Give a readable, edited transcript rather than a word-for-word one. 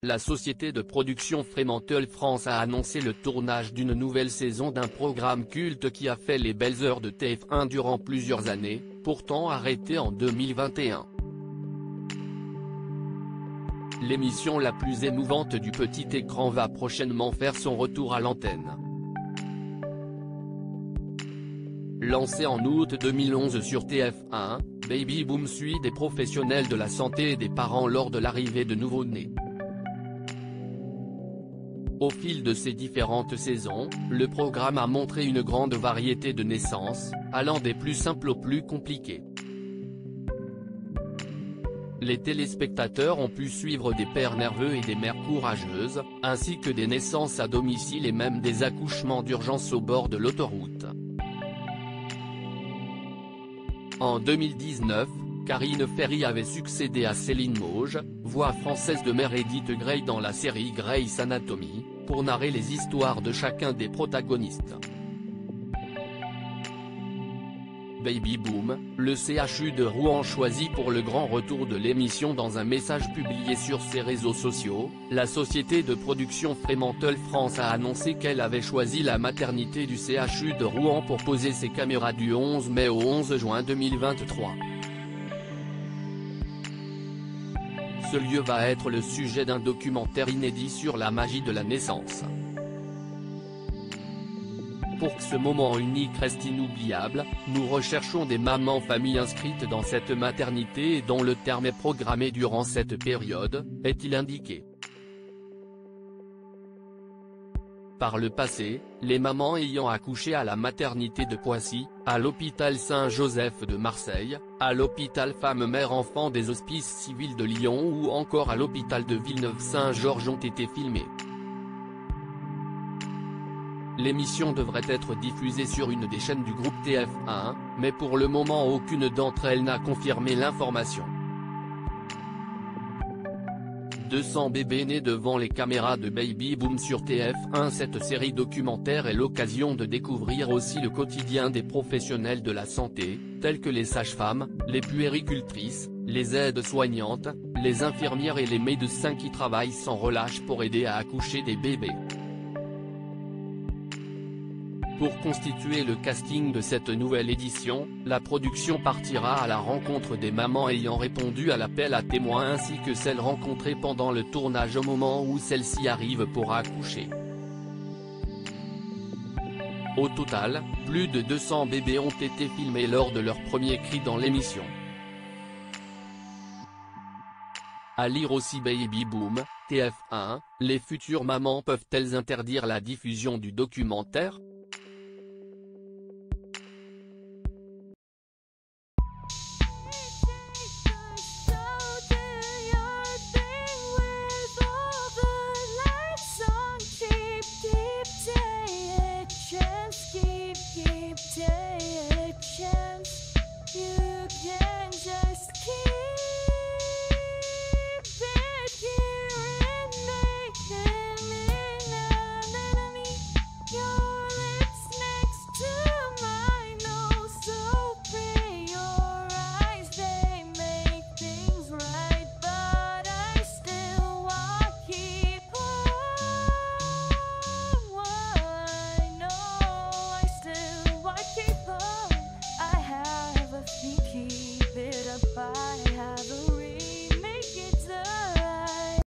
la société de production Fremantle France a annoncé le tournage d'une nouvelle saison d'un programme culte qui a fait les belles heures de TF1 durant plusieurs années, pourtant arrêté en 2021. L'émission la plus émouvante du petit écran va prochainement faire son retour à l'antenne. Lancé en août 2011 sur TF1, Baby Boom suit des professionnels de la santé et des parents lors de l'arrivée de nouveau-nés. Au fil de ces différentes saisons, le programme a montré une grande variété de naissances, allant des plus simples aux plus compliquées. Les téléspectateurs ont pu suivre des pères nerveux et des mères courageuses, ainsi que des naissances à domicile et même des accouchements d'urgence au bord de l'autoroute. En 2019, Karine Ferry avait succédé à Céline Mauge, voix française de Meredith Grey dans la série Grey's Anatomy, pour narrer les histoires de chacun des protagonistes. Baby Boom, le CHU de Rouen choisit pour le grand retour de l'émission. Dans un message publié sur ses réseaux sociaux, la société de production Fremantle France a annoncé qu'elle avait choisi la maternité du CHU de Rouen pour poser ses caméras du 11 mai au 11 juin 2023. Ce lieu va être le sujet d'un documentaire inédit sur la magie de la naissance. Pour que ce moment unique reste inoubliable, nous recherchons des mamans familles inscrites dans cette maternité et dont le terme est programmé durant cette période, est-il indiqué. Par le passé, les mamans ayant accouché à la maternité de Poissy, à l'hôpital Saint-Joseph de Marseille, à l'hôpital Femmes-Mères-Enfants des Hospices Civils de Lyon ou encore à l'hôpital de Villeneuve-Saint-Georges ont été filmées. L'émission devrait être diffusée sur une des chaînes du groupe TF1, mais pour le moment aucune d'entre elles n'a confirmé l'information. 200 bébés nés devant les caméras de Baby Boom sur TF1. Cette série documentaire est l'occasion de découvrir aussi le quotidien des professionnels de la santé, tels que les sages-femmes, les puéricultrices, les aides-soignantes, les infirmières et les médecins qui travaillent sans relâche pour aider à accoucher des bébés. Pour constituer le casting de cette nouvelle édition, la production partira à la rencontre des mamans ayant répondu à l'appel à témoins ainsi que celles rencontrées pendant le tournage au moment où celles-ci arrivent pour accoucher. Au total, plus de 200 bébés ont été filmés lors de leur premier cri dans l'émission. À lire aussi Baby Boom, TF1, les futures mamans peuvent-elles interdire la diffusion du documentaire ?